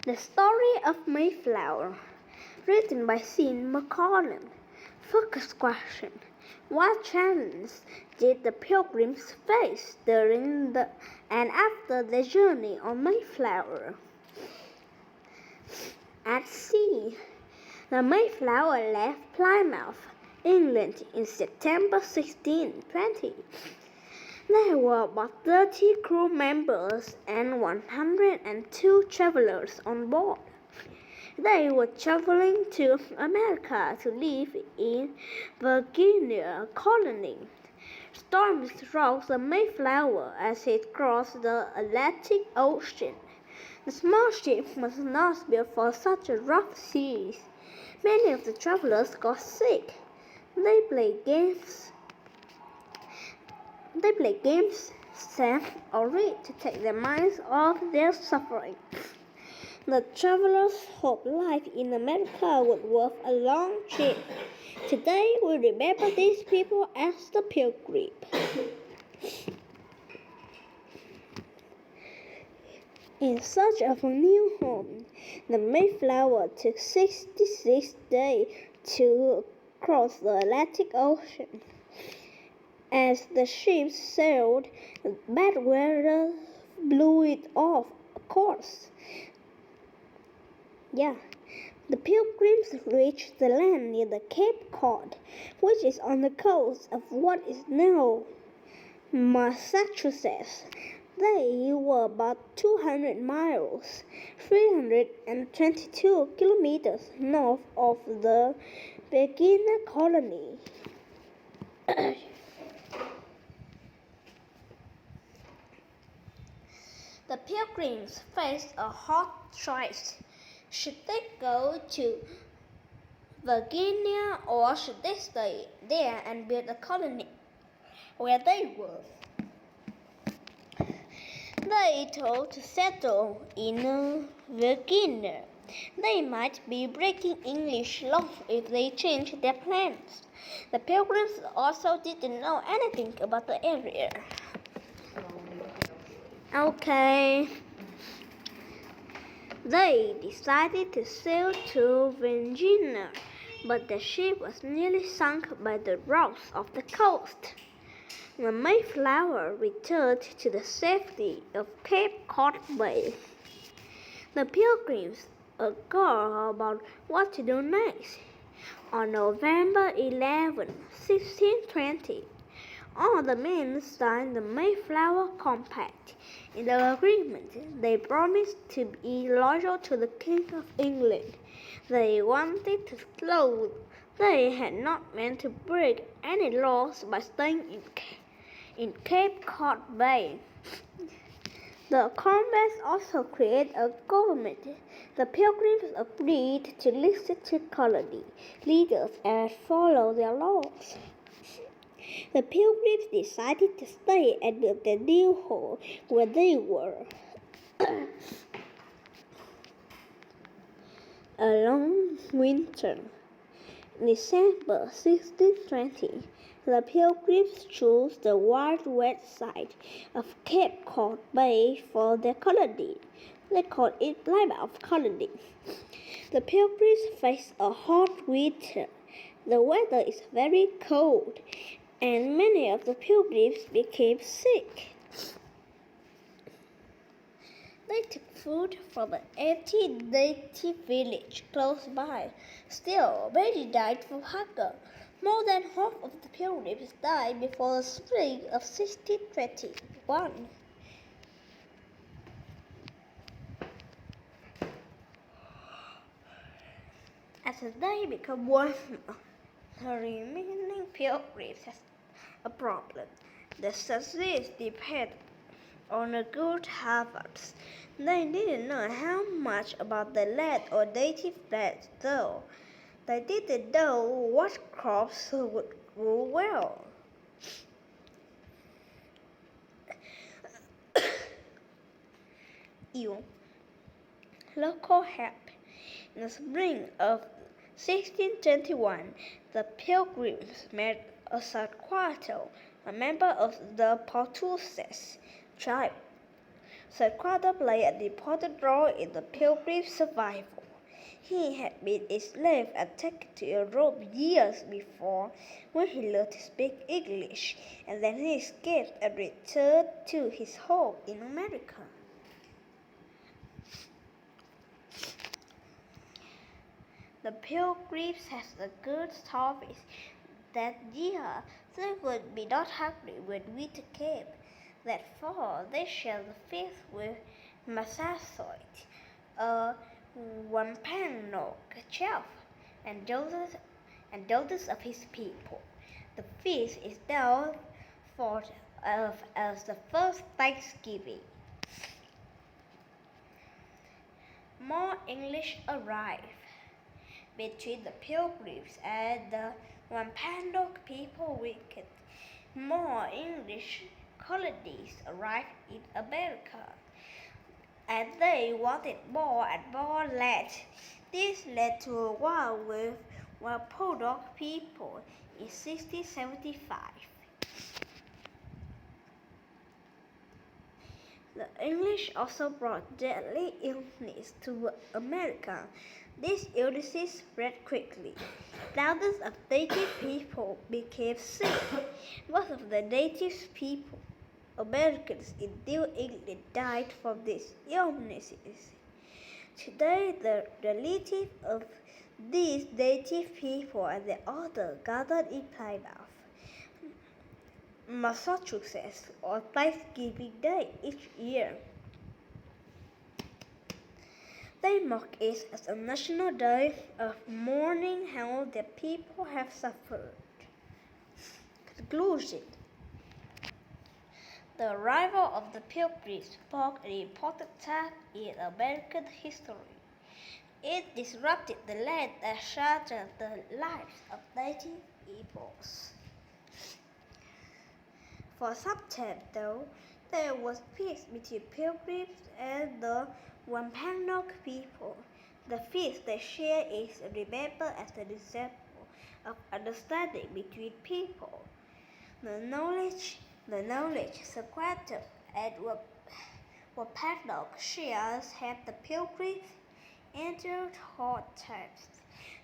The Story of Mayflower, written by Sean McCollum. Focus question. What challenges did the Pilgrims face during and after their journey on Mayflower? At sea, the Mayflower left Plymouth, England in September 1620. There were about 30 crew members and 102 travelers on board. They were traveling to America to live in Virginia colony. Storms rocked the Mayflower as it crossed the Atlantic Ocean. The small ship was not built for such rough seas. Many of the travelers got sick. They played games, sang, or read to take their minds off their suffering. The travelers hoped life in America would worth a long trip. Today we remember these people as the Pilgrims. In search of a new home, the Mayflower took 66 days to cross the Atlantic Ocean. As the ship sailed, bad weather blew it off course. The Pilgrims reached the land near the Cape Cod, which is on the coast of what is now Massachusetts. They were about 200 miles, 322 kilometers north of the Virginia colony. The Pilgrims faced a hard choice. Should they go to Virginia or should they stay there and build a colony where they were? They chose to settle in Virginia. They might be breaking English law if they changed their plans. The Pilgrims also didn't know anything about the area. They decided to sail to Virginia, but the ship was nearly sunk by the rocks of the coast. The Mayflower returned to the safety of Cape Cod Bay. The Pilgrims agreed about what to do next. On November 11, 1620, all the men signed the Mayflower Compact. In the agreement, they promised to be loyal to the King of England. They wanted to slow. They had not meant to break any laws by staying in Cape Cod Bay. The Compact also created a government. The Pilgrims agreed to listen to colony leaders and follow their laws. The Pilgrims decided to stay and build their new home where they were. A long winter. In December 1620, the Pilgrims chose the wild west side of Cape Cod Bay for their colony. They called it Plymouth Colony. The Pilgrims faced a hot winter. The weather is very cold, and many of the Pilgrims became sick. They took food from an empty native village close by. Still, many died from hunger. More than half of the Pilgrims died before the spring of 1621. As the day became warmer, the remaining Pilgrims had a problem. The success depended on a good harvest. They didn't know how much about the land or native plants, though. They didn't know what crops would grow well. Local help. In the spring of 1621, the Pilgrims met a Squatter, a member of the Portuguese tribe, Sir Carter played an important role in the Pilgrim's survival. He had been a slave and taken to Europe years before when he learned to speak English, and then he escaped and returned to his home in America. The Pilgrims had a good harvest that year. They would be not hungry when winter came. That fall, they shared the feast with Massasoit, a Wampanoag chief, and elders of his people. The feast is now thought of as the first Thanksgiving. More English arrived. Between the Pilgrims and the Wampanoag people weakened, more English colonies arrived in America, and they wanted more and more land. This led to a war with Wampanoag people in 1675. The English also brought deadly illness to America. These illnesses spread quickly. Thousands of native people became sick. Most of the native people, Americans in New England, died from these illnesses. Today, the relatives of these native people and their others gathered in Plymouth, Massachusetts, on Thanksgiving Day each year. They mark it as a national day of mourning how their people have suffered. Conclusion. The arrival of the Pilgrims marked an important time in American history. It disrupted the land and shattered the lives of native peoples. For some time, though, there was peace between Pilgrims and the Wampanoag people. The feast they share is remembered as an example of understanding between people. The knowledge Sir Carter and Wampanoag shares helped the Pilgrims endure hard times.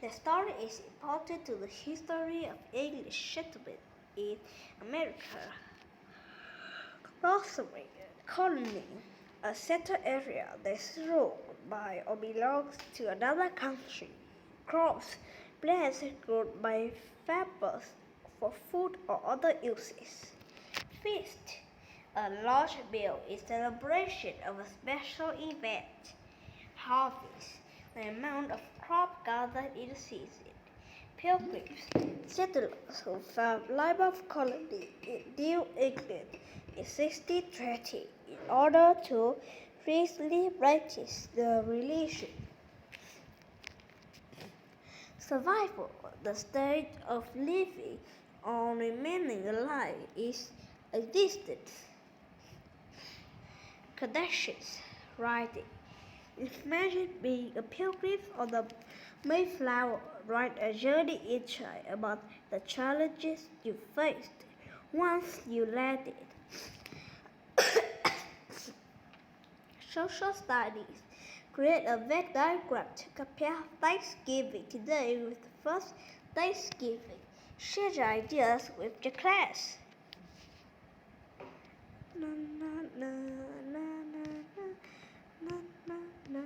The story is important to the history of English settlement in America. Crossing colony, a settled area that is ruled by or belongs to another country. Crops, plants grown by farmers for food or other uses. Feast, a large meal in celebration of a special event. Harvest, the amount of crop gathered in the season. Pilgrims, settlers who found Plymouth Colony in New England in 1630 in order to fiercely practice the religion. Survival, the state of living or remaining alive, is a distance. Connections, writing. Imagine being a pilgrim on the Mayflower. Write a journey insight about the challenges you faced once you landed. Social studies. Create a Venn diagram to compare Thanksgiving today with the first Thanksgiving. Share your ideas with your class. Na, na, na, na, na, na, na, na, na.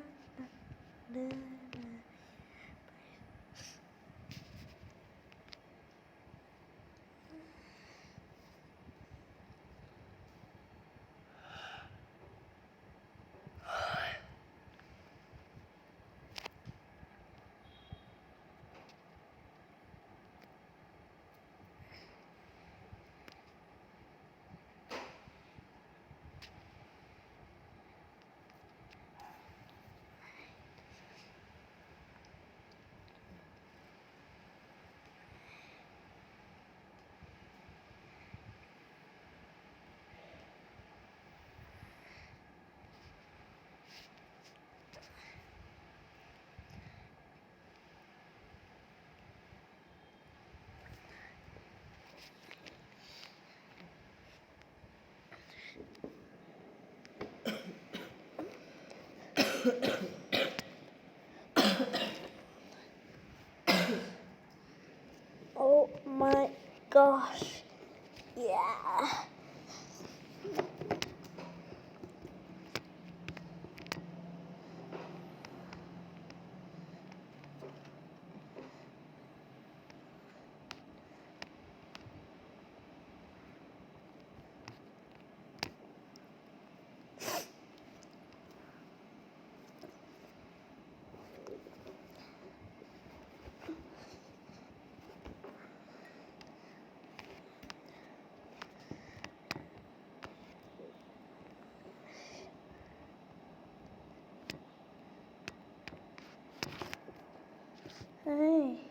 Oh my gosh. Yeah. Hey.